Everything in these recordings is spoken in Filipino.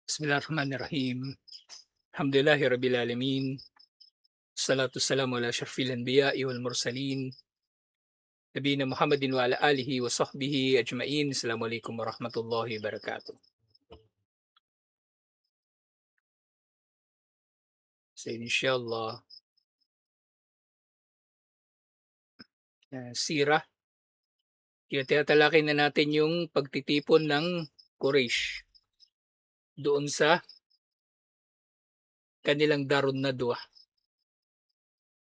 Bismillahirrahmanirrahim. Alhamdulillahi rabbil alamin. Salatu wassalamu ala asyrafil anbiya'i wal mursalin. Nabiyina Muhammadin wa ala alihi wa sahbihi ajmain. Assalamualaikum warahmatullahi wabarakatuh. So insyaallah, sirah, tinatalakay na natin yung pagtitipon ng Quraysh doon sa kanilang Darun Nadwa.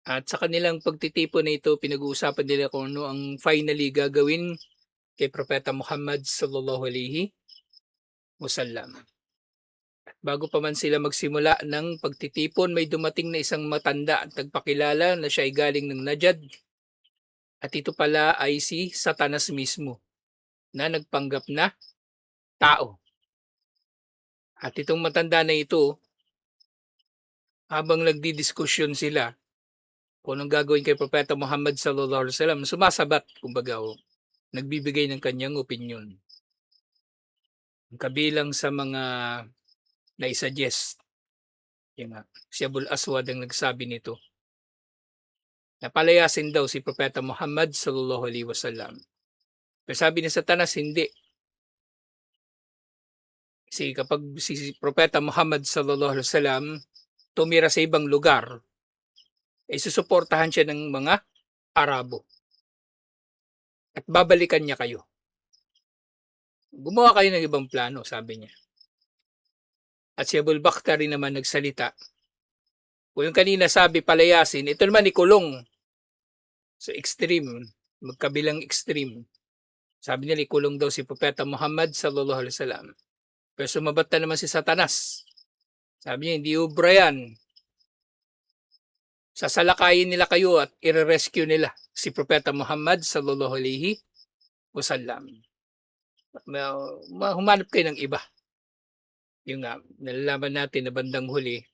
At sa kanilang pagtitipon na ito, pinag-uusapan nila kung ano ang finally gagawin kay Propeta Muhammad sallallahu alaihi wasallam. Bago pa man sila magsimula ng pagtitipon, may dumating na isang matanda at nagpakilala na siya ay galing ng Najd. At ito pala ay si Satanas mismo na nagpanggap na tao. At itong matanda na ito, habang nagdidiskusyon sila kung anong gagawin kay Propeta Muhammad sallallahu alaihi wasallam, sumasabat, kumbaga, nagbibigay ng kanyang opinion. Kabilang sa mga naisuggest, si Abul Aswad ang nagsabi nito, na palayasin daw si Propeta Muhammad sallallahu alaihi wasallam. Pero sabi ni Satanas, hindi. Kasi kapag si Propeta Muhammad sallallahu alaihi wasallam tumira sa ibang lugar, ay susuportahan siya ng mga Arabo. At babalikan niya kayo. Gumawa kayo ng ibang plano, sabi niya. At si Abul Bakhtari naman nagsalita. Kung yung kanina sabi palayasin, ito naman ikulong. So extreme, magkabilang extreme. Sabi niya ikulong daw si Propeta Muhammad sallallahu alaihi wasallam. Pero sumabat na naman si Satanas. Sabi niya, hindi ubra yan. Sasalakayin nila kayo at i-rescue nila si Propeta Muhammad sallallahu alaihi wasallam. Humanap kayo ng iba. Yung nga, nalalaman natin na bandang huli,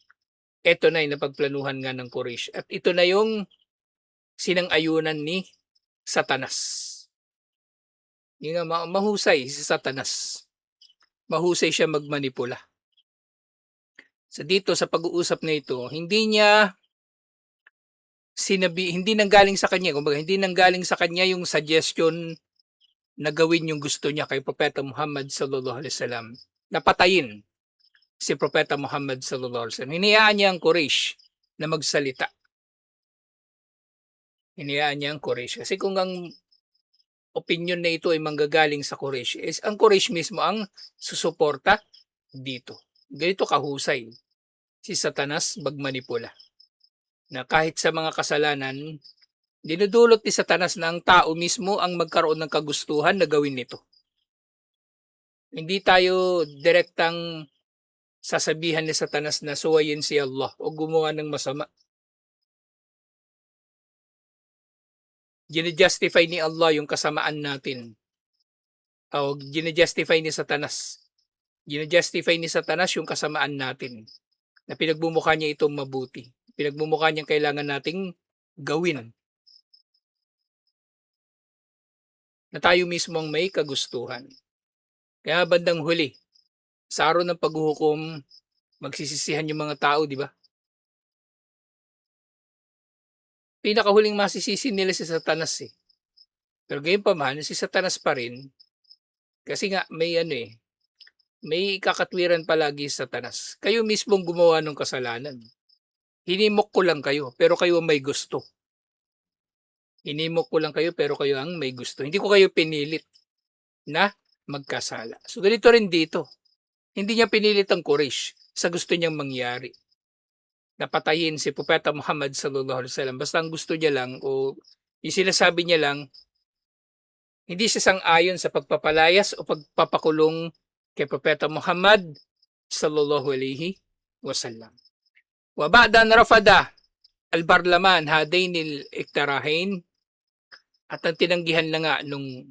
ito na yung napagplanuhan nga ng Quraysh. At ito na yung sinang-ayunan ni Satanas. Yung nga, mahusay si Satanas. Mahusay siya magmanipula. So dito sa pag-uusap na ito, hindi nanggaling sa kanya, kumbaga hindi nanggaling sa kanya yung suggestion na gawin yung gusto niya kay Propeta Muhammad sallallahu alaihi wasallam, na patayin si Propeta Muhammad sallallahu alaihi wasallam. Hinayaan niya ang Quraysh na magsalita. Hinayaan niya ang Quraysh. Kasi kung ang opinion na ito ay manggagaling sa Quraysh, is ang Quraysh mismo ang susuporta dito. Ganito kahusay si Satanas magmanipula. Na kahit sa mga kasalanan, dinudulot ni Satanas na ang tao mismo ang magkaroon ng kagustuhan na gawin nito. Hindi tayo direktang sasabihan ni Satanas na suwayin si Allah o gumawa ng masama. Gine-justify ni Allah yung kasamaan natin. O gine-justify ni Satanas. Gine-justify ni Satanas yung kasamaan natin. Na pinagbumukha niya itong mabuti. Pinagmumukha niyang kailangan nating gawin. Na tayo mismo ang may kagustuhan. Kaya bandang huli, sa araw ng paghuhukom, magsisisihan yung mga tao, di ba? Pinakahuling masisisi nila si Satanas eh. Pero gayon pa man, si Satanas pa rin, kasi nga may kakatwiran palagi sa Satanas. Kayo mismong gumawa ng kasalanan. Hinimok ko lang kayo, pero kayo may gusto. Hinimok ko lang kayo, pero kayo ang may gusto. Hindi ko kayo pinilit na magkasala. So ganito rin dito. Hindi niya pinilit ang Quraysh sa gusto niyang mangyari. Napatayin si Propeta Muhammad sallallahu alaihi wasallam. Basta ang gusto niya lang o yung sinasabi niya lang, hindi siya sang-ayon sa pagpapalayas o pagpapakulong kay Propeta Muhammad sallallahu alaihi wasallam. Wa ba'dan rafada al-barlaman hadainil iktarahin, at ang tinanggihan na nga nung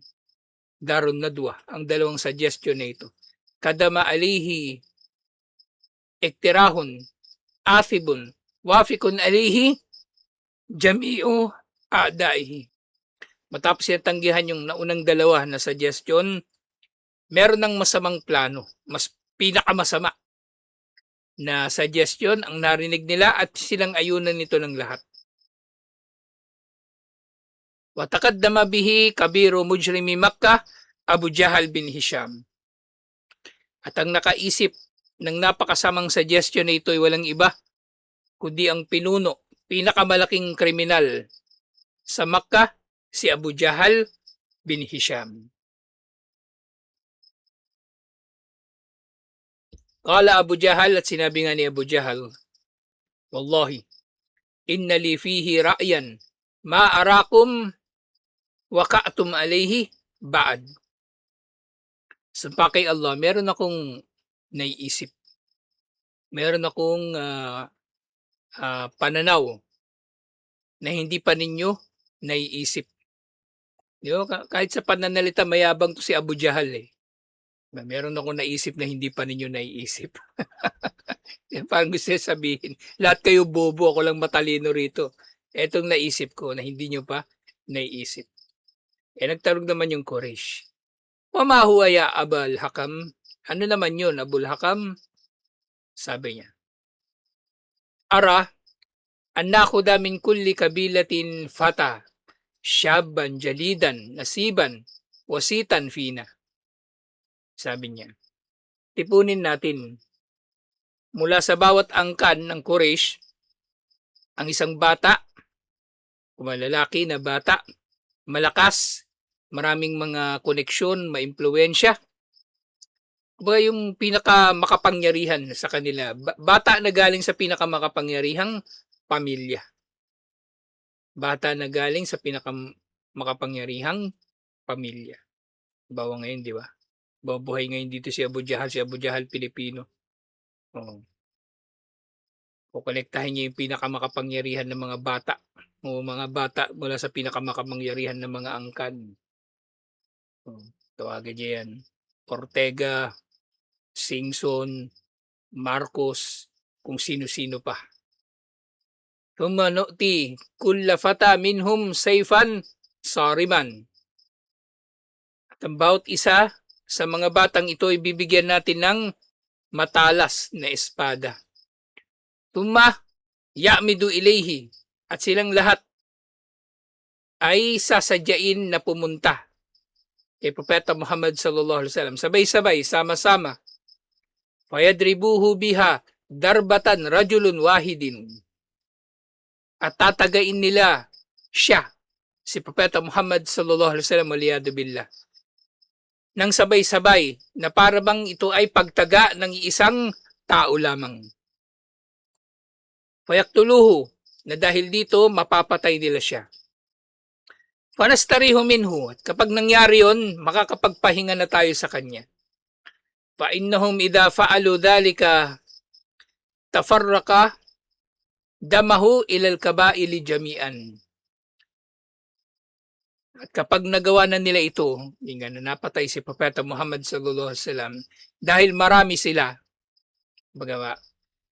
Darun Nadwa ang dalawang suggestion na ito. Kadama alihi iktirahun athibun wafikun alihi jami'u a'daihi. Matapos yung tanggihan yung naunang dalawa na suggestion, meron ng masamang plano, mas pinakamasama na suggestion ang narinig nila at silang ayunan nito ng lahat. Wa taqaddama bihi kabiru mujrimi Makkah, Abu Jahal bin Hisham. At ang nakaisip ng napakasamang suggestion na ito ay walang iba kundi ang pinakamalaking kriminal sa Makkah, si Abu Jahal bin Hisham. Qala Abu Jahal, at sinabi nga ni Abu Jahal, Wallahi, inna li fihi ra'yan ma arakum waka'tum alayhi ba'd. Sumpa kay Allah, meron akong naiisip. Meron akong pananaw na hindi pa ninyo naiisip. Di ba? Kahit sa pananalita, mayabang to si Abu Jahal eh. Meron akong naisip na hindi pa ninyo naiisip. Yan parang gusto sabihin. Lahat kayo bobo, ako lang matalino rito. Etong naisip ko na hindi nyo pa naiisip. Nagtanong naman yung Quraysh. Wama huwa ya Abul Hakam? Ano naman yun, Abul Hakam? Sabi niya. Ara, annakuda min kulli kabilatin fata, syaban, jalidan, nasiban, wasitan fina. Sabi niya. Tipunin natin mula sa bawat angkan ng Quraysh ang isang bata, lalaki na bata, malakas, maraming mga koneksyon, maimpluwensya. Kumbaga yung pinakamakapangyarihan sa kanila. Bata na galing sa pinakamakapangyarihang pamilya. Bata na galing sa pinakamakapangyarihang pamilya. Bawa ngayon, di ba? Babuhay ngayon dito si Abu Jahal Pilipino. Oo. Kukonektahin niya yung pinakamakapangyarihan ng mga bata. O mga bata mula sa pinakamakapangyarihan ng mga angkan. Tawagan niya yan. Ortega, Singson, Marcos, kung sino-sino pa. Tumanu'ti kulla fata minhum sayfan sariman. At ang bawat isa sa mga batang ito ay bibigyan natin ng matalas na espada. Tumma ya'midu ilayhi, at silang lahat ay sasadyain na pumunta kay Propeta Muhammad sallallahu alaihi wasallam. Sabay-sabay, sama-sama. Fayadribuhu biha darbatan rajulun wahidin. At tatagain nila siya, si Propeta Muhammad sallallahu alaihi wasallam, waliyadu billah, nang sabay-sabay na parabang ito ay pagtaga ng isang tao lamang. Fayaktuluhu, na dahil dito mapapatay nila siya. Fanastarihu minhu, at kapag nangyari yon, makakapagpahinga na tayo sa kanya. Fa innahum idha fa'alu dhalika tafarraqa damahu ilal kabaili jami'an. At kapag nagawa na nila ito, hindi nga na napatay si Propeta Muhammad sallallahu alaihi wasallam, dahil marami sila, bagawa,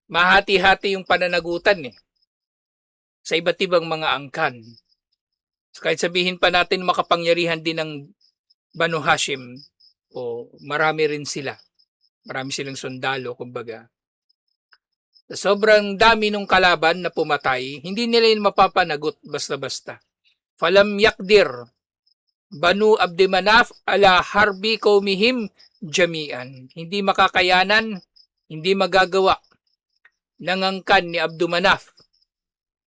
mahati-hati yung pananagutan sa iba't ibang mga angkan. So, kahit sabihin pa natin makapangyarihan din ng Banu Hashim, o marami rin sila. Marami silang sundalo, kumbaga. Sa sobrang dami ng kalaban na pumatay, hindi nila yun mapapanagot basta-basta. Falam yakdir Banu Abdi Manaf ala harbi kaumihim jami'an. Hindi makakayanan, hindi magagawa ng angkan ni Abdu Manaf.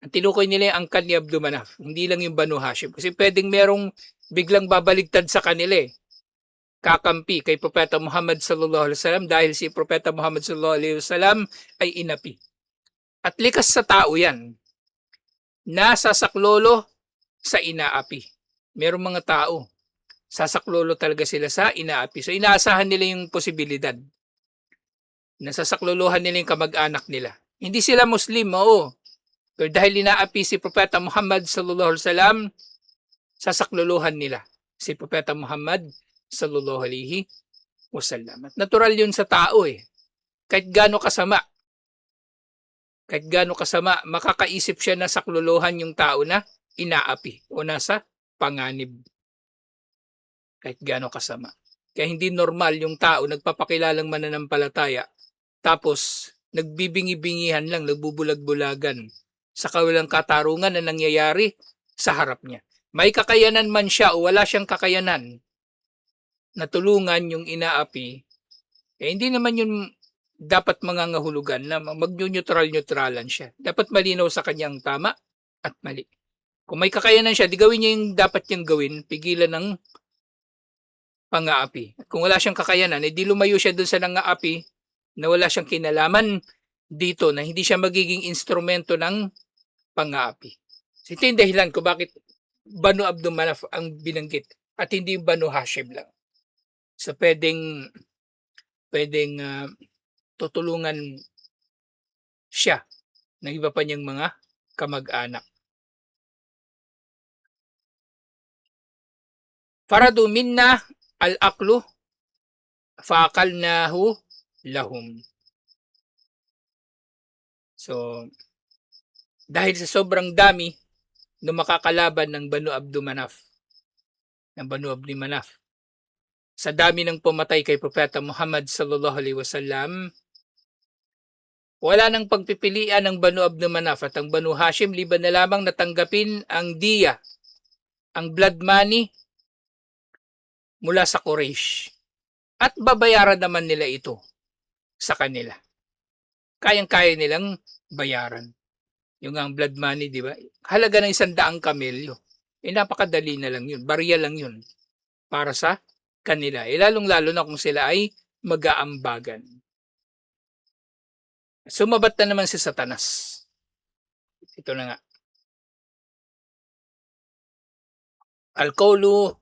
Ang tinukoy nila yung angkan ni Abdu Manaf, hindi lang yung Banu Hashim. Kasi pwedeng merong biglang babaligtad sa kanila kakampi kay Propeta Muhammad sallallahu alaihi wasallam dahil si Propeta Muhammad sallallahu alaihi wasallam ay inapi. At likas sa tao yan, nasasaklolo sa inaapi. Merong mga tao, sasaklolo talaga sila sa inaapi. So inaasahan nila yung posibilidad. Nasasaklolohan nila yung kamag-anak nila. Hindi sila Muslim, oo. Pero dahil inaapi si Propeta Muhammad sallallahu alaihi wasallam, sasaklolohan nila si Propeta Muhammad sallallahu alaihi wasallam. At natural yun sa tao Kahit gaano kasama, makakaisip siya na saklolohan yung tao na inaapi o nasa panganib. Kahit gaano kasama. Kaya hindi normal yung tao nagpapakilalang mananampalataya tapos nagbibingi-bingihan lang, nagbubulag-bulagan sa kawalang katarungan na nangyayari sa harap niya. May kakayanan man siya o wala siyang kakayanan na tulungan yung inaapi, hindi naman yun dapat mangangahulugan na mag-neutral-neutralan siya. Dapat malinaw sa kanyang tama at mali. Kung may kakayanan siya, di gawin niya yung dapat niyang gawin, pigilan ng pang-aapi. Kung wala siyang kakayanan, di lumayo siya dun sa nang-aapi na wala siyang kinalaman dito, na hindi siya magiging instrumento ng pang-aapi. So, ito yung dahilan kung bakit Banu Abdul Manaf ang binanggit at hindi Banu Hashim lang. So, pwedeng tutulungan siya ng iba pa niyang mga kamag-anak. Faradu minna al-aqlu faqalnahu lahum. So, dahil sa sobrang dami na makakalaban ng Banu Abdul Manaf, sa dami ng pumatay kay Propeta Muhammad sallallahu alaihi wasallam, wala nang pagpipilian ng Banu Abdul Manaf at ang Banu Hashim liban na lamang natanggapin ang diya, ang blood money mula sa Quraysh. At babayaran naman nila ito sa kanila. Kayang-kaya nilang bayaran. Yung ang blood money, di ba? Halaga ng 100 kamelyo. Napakadali na lang yun. Barya lang yun para sa kanila. Lalong-lalo na kung sila ay mag-aambagan. Sumabat na naman si Satanas. Ito na nga. Al-qawlu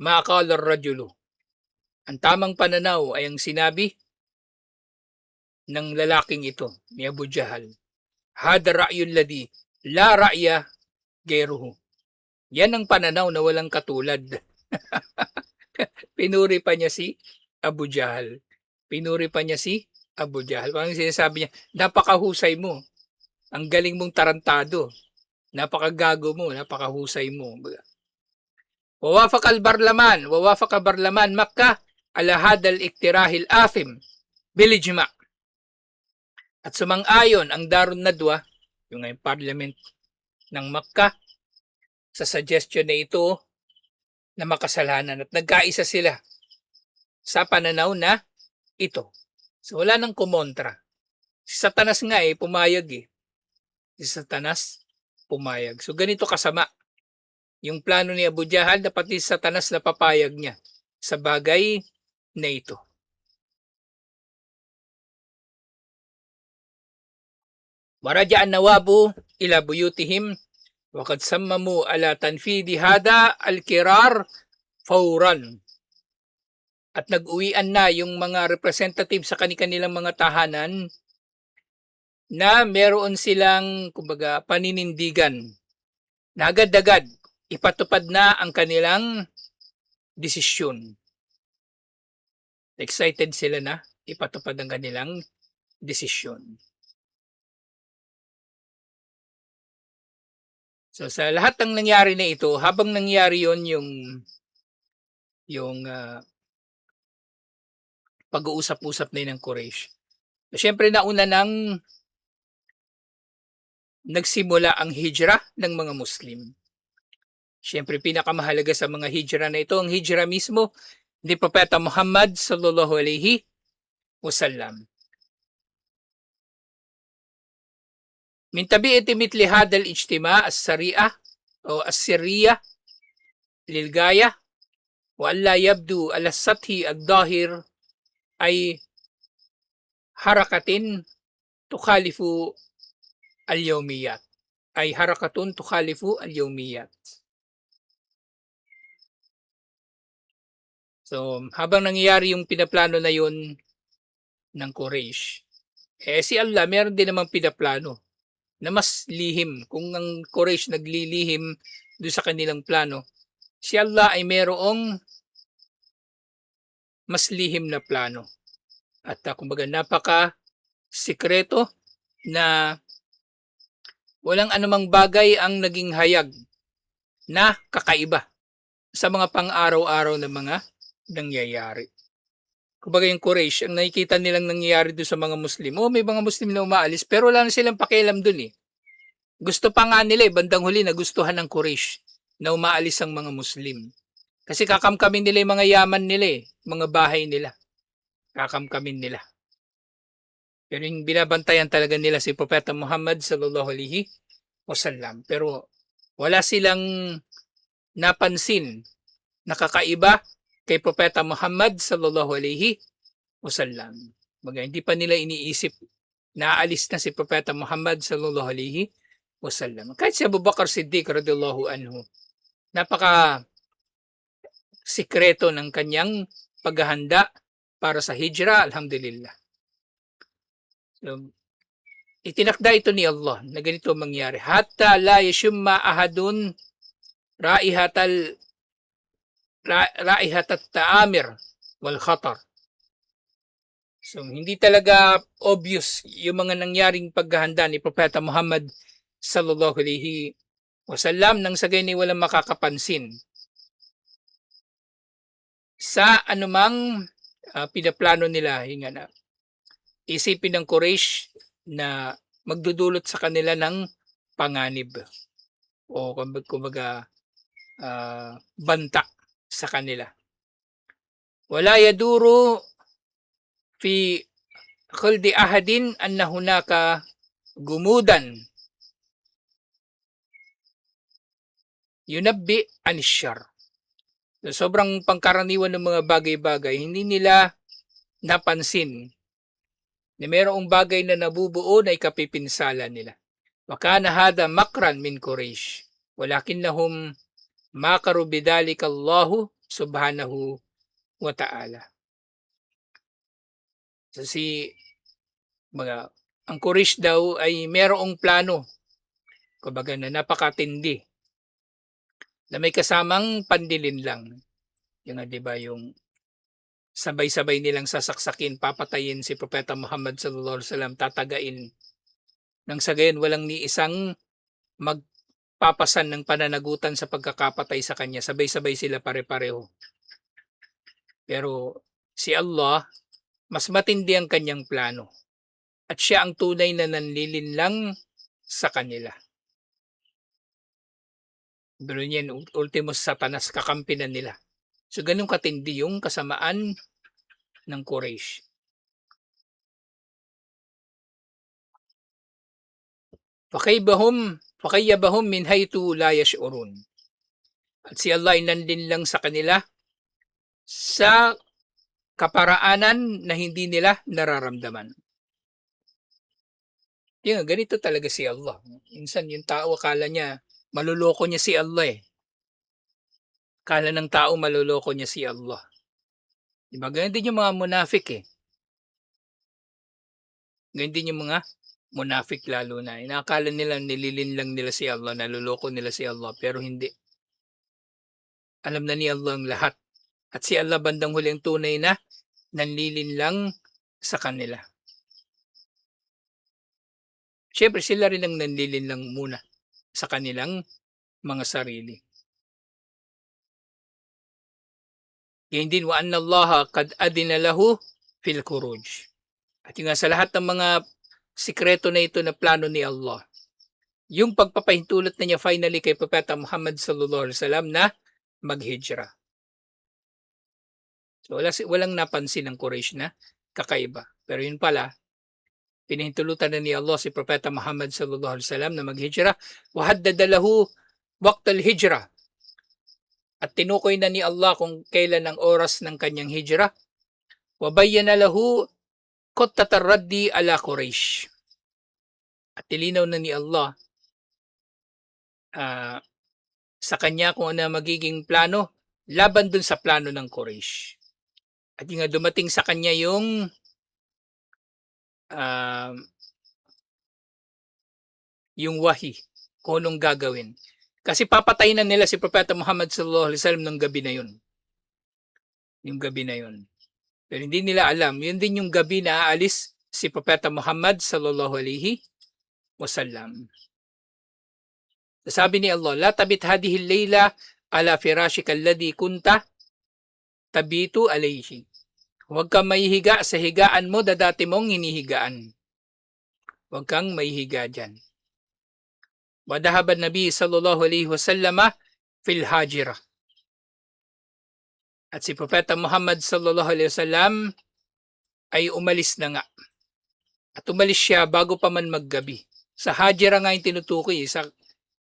ma'aqala ar-rajulu. Ang tamang pananaw ay ang sinabi ng lalaking ito, ni Abu Jahal. Hada ra'yul ladhi la ra'ya gairuhu. Yan ang pananaw na walang katulad. Pinuri pa niya si Abu Jahal. Parang sinasabi niya, napakahusay mo. Ang galing mong tarantado. Napakagago mo, napakahusay mo. Wawafaq barlaman Makkah ala hadal iktirahil athim bilijma. At sumang-ayon ang Darun Nadwa, yung parliament ng Makkah, sa suggestion na ito na makasalanan at nagkaisa sila sa pananaw na ito. So wala nang kumontra. Si Satanas nga pumayag pumayag. So ganito kasama yung plano ni Abu Jahal na pati si Satanas na papayag niya sa bagay na ito. Waraja an-nawabu ila buyutihim wa qad sammamu ala tanfidi hada al-qirar fawran. At nag-uwian na yung mga representative sa kanilang mga tahanan na meron silang paninindigan na agad-agad ipatupad na ang kanilang desisyon. Excited sila na ipatupad ang kanilang desisyon. So sa lahat ng nangyari na ito, habang nangyari yon yung pag-uusap-usap na ng Quraysh. So, syempre nauna nang nagsimula ang hijrah ng mga Muslim. Syempre pinakamahalaga sa mga hijrah na ito, ang hijrah mismo ni Propeta Muhammad sallallahu alaihi wasallam. Min tabi'ati mitli hadal ijtima as-sari'ah o as-sirriyah lilgaya wa alla yabdu ala sathi ad-dahir ay harakatin tukhalifu al-yawmiyat. So, habang nangyayari yung pinaplano na yun ng Quraysh, si Allah meron din namang pinaplano na mas lihim. Kung ang Quraysh naglilihim doon sa kanilang plano, si Allah ay merong mas lihim na plano. At kumbaga napaka-sikreto na walang anumang bagay ang naging hayag na kakaiba sa mga pang-araw-araw na mga nangyayari. Kumbaga yung Quraysh, ang nakikita nilang nangyayari doon sa mga Muslim, may mga Muslim na umaalis, pero wala na silang pakialam doon eh. Gusto pa nga nila bandang huli nagustuhan ng Quraysh na umaalis ang mga Muslim. Kasi kakamkamin nila yung mga yaman nila mga bahay nila. Kakamkamin nila. Pero yung binabantayan talaga nila si Propeta Muhammad sallallahu alaihi wasallam. Pero wala silang napansin na kakaiba kay Propeta Muhammad sallallahu alaihi wasallam. Hindi pa nila iniisip na aalis na si Propeta Muhammad sallallahu alaihi wasallam. Kahit si Abu Bakar Siddiq radhiyallahu anhu, napaka sikreto ng kanyang paghahanda para sa hijra, alhamdulillah. So, itinakda ito ni Allah na ganito mangyari. Hatta la yashumma ahadun raihatat ta'amir wal khatar. So, hindi talaga obvious yung mga nangyaring paghahanda ni Propeta Muhammad sallallahu alaihi wasallam nang sa ganyan walang makakapansin sa anumang pinaplano nila. Hinga na isipin ng Quraysh na magdudulot sa kanila ng panganib o kumbaga banta sa kanila. Wala yaduro fi khuldi ahadin anna hunaka gumudan yunabbi anishar. So, sobrang pangkaraniwan ng mga bagay-bagay, hindi nila napansin na mayroong bagay na nabubuo na ikapipinsala nila. Wa kana hada makran min Quraysh walakinnahum makaru bidhalika Allahu subhanahu wa ta'ala. So, ang Quraysh daw ay mayroong plano, kumbaga na napakatindi, na may kasamang pandilin lang. Yung 'di ba yung sabay-sabay nilang sasaksakin, papatayin si Propeta Muhammad sallallahu alaihi wasallam, tatagain. Nang sa gayon walang ni isang magpapasan ng pananagutan sa pagkakapatay sa kanya. Sabay-sabay sila pare-pareho. Pero si Allah, mas matindi ang kanyang plano. At siya ang tunay na nanlilinlang sa kanila. Pero yan, ultimo Satanas, kakampi na nila. So ganun katindi yung kasamaan ng Quraysh. Fakayyabahum min haytu la yash'urun. At si Allah ay nanlinlang sa kanila sa kaparaanan na hindi nila nararamdaman. Ganito talaga si Allah. Minsan yung tao akala niya maluloko niya si Allah eh. Akala ng tao maluloko niya si Allah. Diba? Ganyan din yung mga munafik eh. Ganyan din yung mga munafik lalo na. Inaakala nila nililinlang nila si Allah, naluloko nila si Allah, pero hindi. Alam na ni Allah ang lahat. At si Allah bandang huli ang tunay na nanlilinlang sa kanila. Siyempre sila rin ang nanlilinlang muna sa kanilang mga sarili. Yan din wa anna Allah qad adina lahu fil khuruj. At yung sa lahat ng mga sikreto na ito na plano ni Allah, yung pagpapahintulot na niya finally kay Propeta Muhammad sallallahu alaihi wasallam na maghijra. So walang napansin ng Quraysh na kakaiba. Pero yun pala, pinahintulutan na ni Allah si Propeta Muhammad sallallahu alaihi wasallam na maghijra, wa haddada lahu waqt al-hijra. At tinukoy na ni Allah kung kailan ang oras ng kanyang hijra. Wa bayyana lahu qattat ar-raddi ala Quraysh. At tilinaw na ni Allah sa kanya kung ano magiging plano laban dun sa plano ng Quraysh. At yung dumating sa kanya yung wahi kung anong gagawin. Kasi papatayin na nila si Propeta Muhammad sallallahu alaihi wasallam ng gabi na yun. Yung gabi na yun. Pero hindi nila alam, yun din yung gabi na aalis si Propeta Muhammad sallallahu alaihi wasallam. Sabi ni Allah, la tabit hadhihi al-layla ala firashika alladhi kunta tabitu alayhi. Huwag kang mahihiga sa higaan mo na dati mong hinihigaan. Huwag kang mahihiga dyan. Wadahab an-Nabi sallallahu alaihi wasallam fil hajira. At si Propeta Muhammad sallallahu alaihi wasallam ay umalis na nga. At umalis siya bago pa man maggabi. Sa hajira nga yung tinutukoy, sa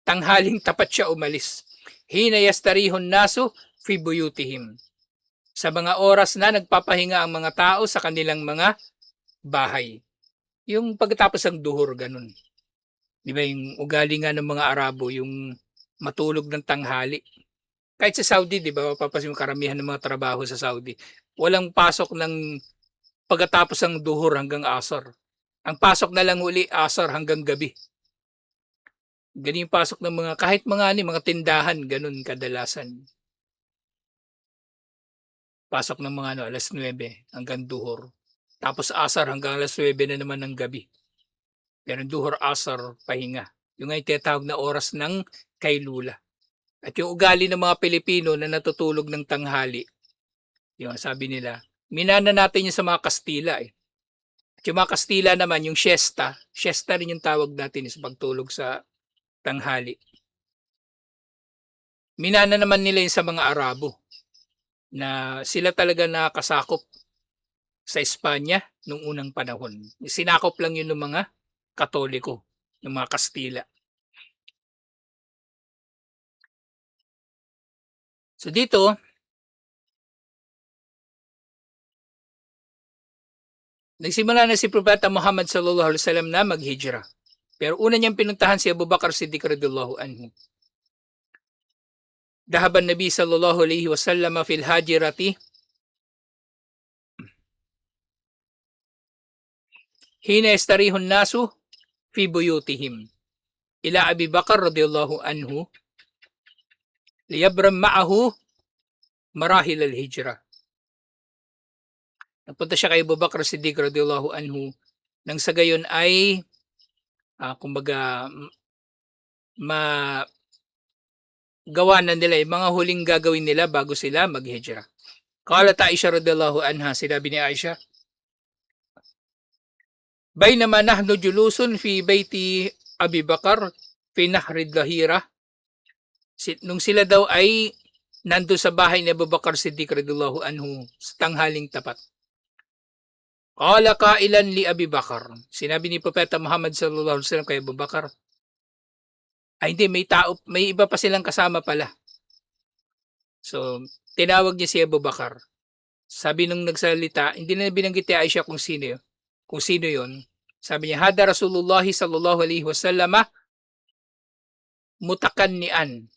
tanghaling tapat siya umalis. Hina yastarihun nasu fi buyutihim. Sa mga oras na nagpapahinga ang mga tao sa kanilang mga bahay. Yung pagkatapos ng duhur, ganun. Di ba yung ugali nga ng mga Arabo, yung matulog ng tanghali. Kahit sa Saudi, di ba, papasin yung karamihan ng mga trabaho sa Saudi. Walang pasok ng pagkatapos ng duhur hanggang asar. Ang pasok na lang uli, asar hanggang gabi. Ganun yung pasok ng mga, kahit mga tindahan, ganun kadalasan. Pasok ng mga alas 9 hanggang duhur. Tapos asar hanggang alas 9 na naman ng gabi. Pero duhur, asar, pahinga. Yung ay tinatawag na oras ng kailula. At yung ugali ng mga Pilipino na natutulog ng tanghali, yung sabi nila, minana natin yung sa mga Kastila eh. At yung mga Kastila naman, yung siesta rin yung tawag natin sa pagtulog sa tanghali. Minana naman nila yung sa mga Arabo, na sila talaga nakasakop sa Espanya nung unang panahon. Sinakop lang yun ng mga Katoliko, ng mga Kastila. So dito, nagsimula na si Propeta Muhammad sallallahu alaihi wasallam na maghijra. Pero una niyang pinuntahan si Abu Bakar Siddiq radhiyallahu anhu. Dahaban Nabi sallallahu alaihi wasallam fil hajirati hina yastarihun nasu fi buyutihim ila Abi Bakar radhiyallahu anhu liyabram ma'ahu marahil al-hijrah. Nagpunta siya kay Abu Bakar Siddiq radhiyallahu anhu nang sa gayon ay kumbaga gawa na nila yung mga huling gagawin nila bago sila mag-hijrah. Qalat Aisha radhiyallahu anha, sinabi ni Aisha, bainama nahnu julusun fi bayti Abi Bakar fi nahrid lahira. Nung sila daw ay nando sa bahay ni Abu Bakar Siddiq radhiyallahu anhu sa tanghaling tapat. Qala qailan li Abi Bakar. Sinabi ni Propeta Muhammad sallallahu alaihi wasallam kay Abu Bakar, ay hindi, may iba pa silang kasama pala. So, tinawag niya si Abu Bakar. Sabi nung nagsalita, hindi na binanggit ni Aisha kung sino yun. Sabi niya, hada Rasulullah sallallahu alaihi wasallam mutakannian.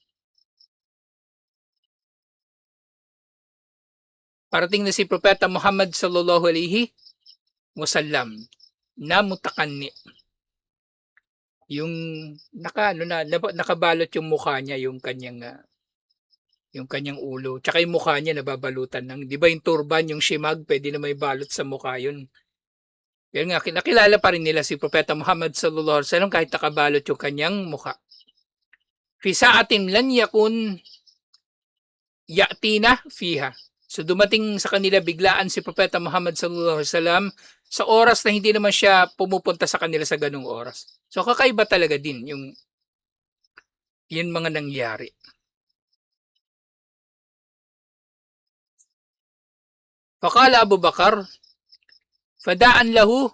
Parating na si Propeta Muhammad sallallahu alaihi wasallam na mutakanni. Yung nakabalot yung mukha niya, yung kanyang ulo, tsaka yung mukha niya nababalutan ng, di ba yung turban, yung shimag, pwede na may balot sa mukha yun. Yan nga, nakilala pa rin nila si Propeta Muhammad sallallahu alaihi wasallam kahit nakabalot yung kanyang mukha. Fi sa'atin lan yakun ya'tina fiha. So dumating sa kanila biglaan si Propeta Muhammad sallallahu alaihi wasallam sa oras na hindi naman siya pumupunta sa kanila sa ganung oras. So kakaiba talaga din yung mga nangyari. Faqala Abu Bakar, fada'an lahu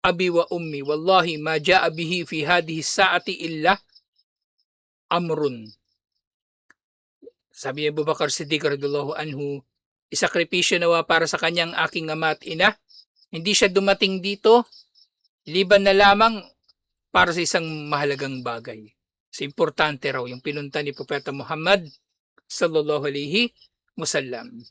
abi wa ummi, wallahi ma ja'a bihi fi hadhihi sa'ati illa amrun. Sabi ni Abu Bakar Siddiq radhiyallahu anhu, isakripisyo nawa para sa kanyang aking ama at ina. Hindi siya dumating dito liban na lamang para sa isang mahalagang bagay. So, importante raw yung pinunta ni Propeta Muhammad sallallahu alaihi wasallam.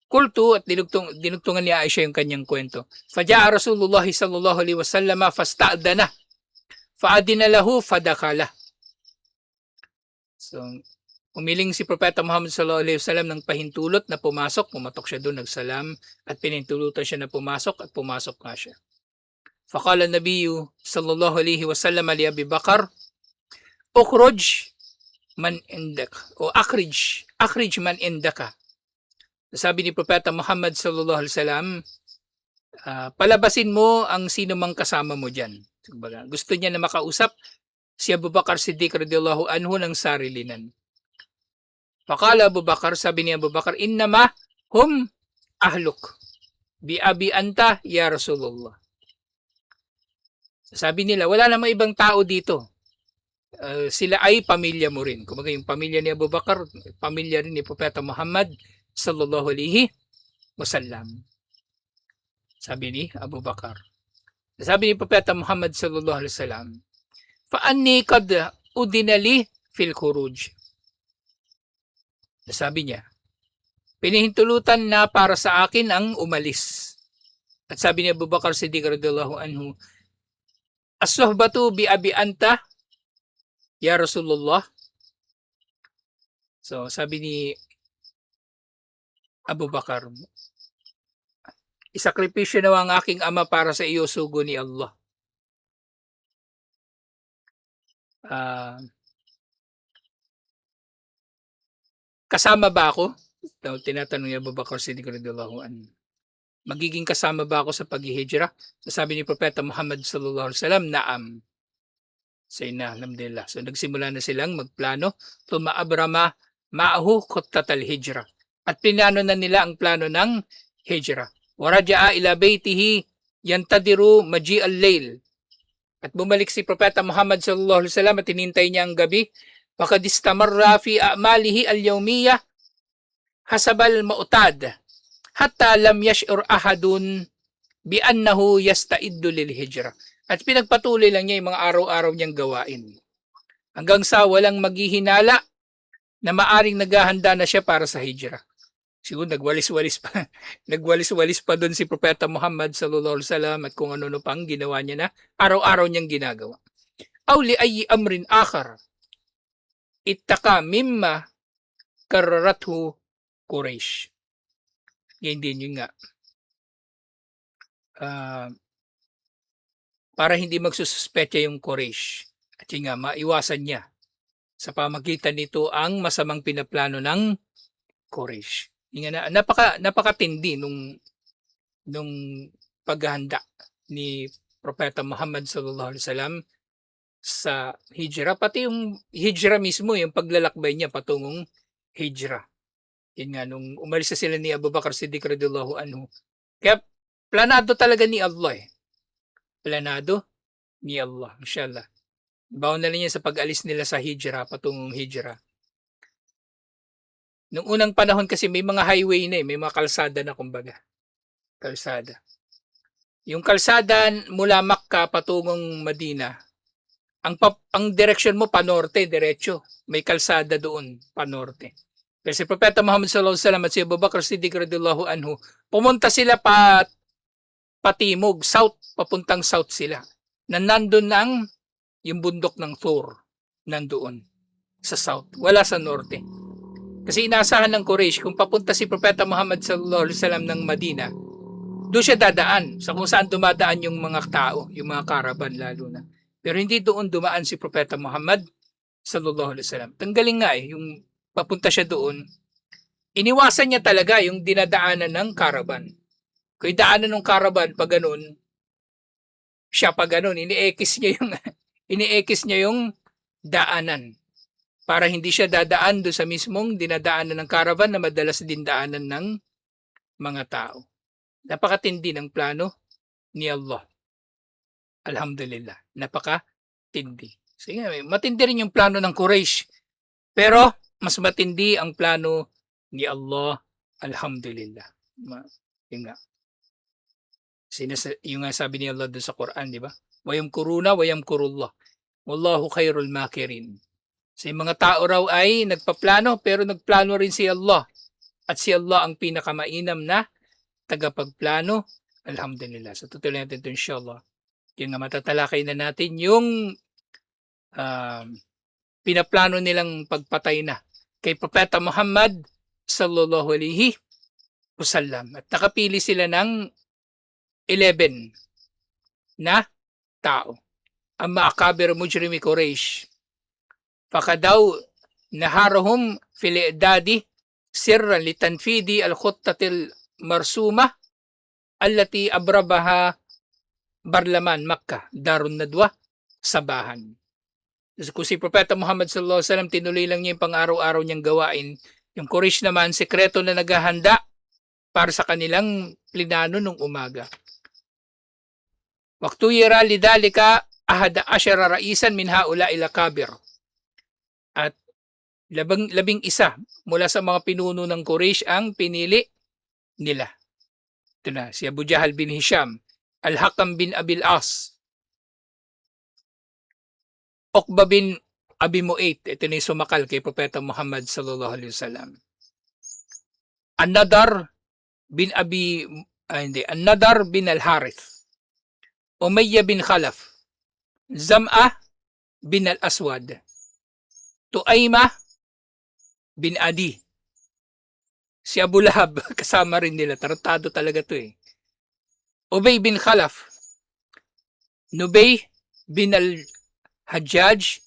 Kultu, at dinugtungan ni Aisha yung kanyang kwento. Faja'a Rasulullah sallallahu alaihi wasallam fasta'dana fa'adina lahu fadakala. So, umiling si Propeta Muhammad sallallahu alaihi wasallam ng pahintulot na pumasok, pumatok siya doon, nagsalam, at pinintulutan siya na pumasok at pumasok nga siya. Faqala Nabiyyu sallallahu alaihi wasallam li Abi Bakar, ukhruj man indak o akhrij man indaka. Sabi ni Propeta Muhammad sallallahu alaihi wasallam, palabasin mo ang sino mang kasama mo diyan. Kumbaga, gusto niya na makausap si Abu Bakar Siddiq radhiyallahu anhu ng sarilinan. Faqala Abu Bakar, sabi ni Abu Bakar, innama hum ahluk bi abi anta ya Rasulullah. Sabi nila, wala namang ibang tao dito. Sila ay pamilya mo rin. Kumbaga yung pamilya ni Abu Bakar, pamilya rin ni Propeta Muhammad sallallahu alaihi wasallam. Sabi ni Abu Bakar. Sabi ni Propeta Muhammad sallallahu alaihi wasallam, "Fa'anni qad udina li fil khuruj." Sabi niya, pinahintulutan na para sa akin ang umalis. At sabi ni Abu Bakar Siddiq radhiyallahu anhu, "As-suhbatu bi abi anta ya Rasulullah." So, sabi ni Abu Bakar, isakripisyo na ang aking ama para sa iyo, sugo ni Allah. Kasama ba ako? Tinatanong ni Abu Bakar Siddiq radhiyallahu anhu. Magiging kasama ba ako sa paghihijra? Sabi ni Propeta Muhammad sallallahu alaihi wasallam, naam. Say na, alhamdulillah. So nagsimula na silang magplano. Tumaabrama ma'ahu khuttatal hijra. At pinano na nila ang plano ng hijra. Waraja'a ila baytihi yantadiru maji al-layl. At bumalik si Propeta Muhammad sallallahu alaihi wasallam at hinintay niya ang gabi. Faqad istamarra fi a'malihi al-yawmiyah hasabal ma'utad hatta lam yash'ur ahadun bi annahu yasta'iddu lil hijra. At pinagpatuloy lang niya yung mga araw-araw niyang gawain. Hanggang sa walang maghihinala na maaring naghahanda na siya para sa hijra. Siguro nagwalis-walis pa. Nagwalis-walis pa doon si Propeta Muhammad sallallahu alaihi wasallam at kung ano-ano pang ginawa niya na araw-araw niyang ginagawa. Aw li ayyi amrin akhar ittaka mimma kararathu Quraysh. Yan din yun nga. Para hindi magsususpetya yung Quraysh. At yun nga, maiwasan niya sa pamagitan nito ang masamang pinaplano ng Quraysh. Yung nga, napakatindi nung paghahanda ni Propeta Muhammad sallallahu alaihi wasallam sa hijra. Pati yung hijra mismo, yung paglalakbay niya patungong hijra. Yun nga, nung umalis na sila ni Abu Bakar Siddiq radhiyallahu anhu. Kaya planado talaga ni Allah eh. Planado ni Allah, inshallah. Baon na rin yan sa pag-alis nila sa hijra, patungong hijra. Nung unang panahon kasi may mga highway na eh, may mga kalsada na kumbaga. Kalsada. Yung kalsada mula Makkah patungong Madina, ang direksyon mo panorte, diretso. May kalsada doon, panorte. Pero si Propeta Muhammad sallallahu alaihi wasallam at si Abu Bakar Siddiq radhiyallahu anhu, pumunta sila patimog, south, papuntang south sila. Na nandun ang yung bundok ng Thur, nandoon sa south, wala sa norte. Kasi inaasahan ng Quraysh, kung papunta si Propeta Muhammad sallallahu alaihi wasallam ng Madina, doon siya dadaan sa kung saan dumadaan yung mga tao, yung mga caravan lalo na. Pero hindi doon dumaan si Propeta Muhammad sallallahu alaihi wasallam. Tanggaling nga eh, yung papunta siya doon, iniwasan niya talaga yung dinadaanan ng caravan. Kung daanan ng caravan, pag ganun, siya pag ganun, iniekis niya yung daanan. Para hindi siya dadaan doon sa mismong dinadaanan ng caravan na madalas din daanan ng mga tao. Napakatindi ng plano ni Allah. Alhamdulillah. Napakatindi. Sige, matindi rin yung plano ng Quraysh. Pero, mas matindi ang plano ni Allah. Alhamdulillah. Yung nga. Yung nga sabi ni Allah doon sa Quran, di ba? Wayam kuruna, wayam kurullah. Wallahu khairul makirin. So yung mga tao raw ay nagpaplano, pero nagplano rin si Allah. At si Allah ang pinakamainam na tagapagplano. Alhamdulillah. So tutuloy natin ito inshallah. Yung nga matatalakay na natin yung pinaplano nilang pagpatay na kay Propeta Muhammad sallallahu alaihi wasallam. At nakapili sila ng 11 na tao. Ang maakabir mujrimi Quraysh. Fakadaw naharahum fil i'dadi sirran litanfidi al-khuttatil marsuma allati abrabaha Barlaman, Makkah, Darun Nadwa, Sabahan. Kung si Propeta Muhammad sallallahu alaihi wasallam tinuloy lang niya yung pang-araw-araw niyang gawain, yung Quraysh naman sekreto na naghahanda para sa kanilang plinano nung umaga. Waktuyira lidalika ahada asyara raisan min haula ila kabir. At labing isa mula sa mga pinuno ng Quraysh ang pinili nila. Ito na, si Abu Jahal bin Hisham, Al-Hakam bin Abil As, Uqba bin Abi Mu'ayt, ito na yung sumakal kay Propeta Muhammad sallallahu alaihi wasallam. An-Nadar bin An-Nadar bin Al-Harith, Umayya bin Khalaf, Zam'ah bin Al-Aswad, Tuaymah bin Adi, si Abu Lahab, kasama rin nila, tarantado talaga to eh. Ubay bin Khalaf, Nubay bin Al-Hajjaj,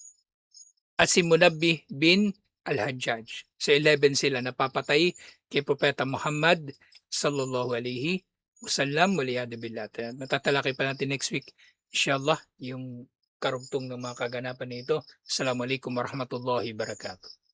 at si Munabbi bin Al-Hajjaj. So 11 sila napapatay kay Propeta Muhammad sallallahu alaihi wasallam. Waliyadu billah. Matatalakay pa natin next week, inshallah, yung karugtong ng mga kaganapan nito. Assalamualaikum warahmatullahi wabarakatuh.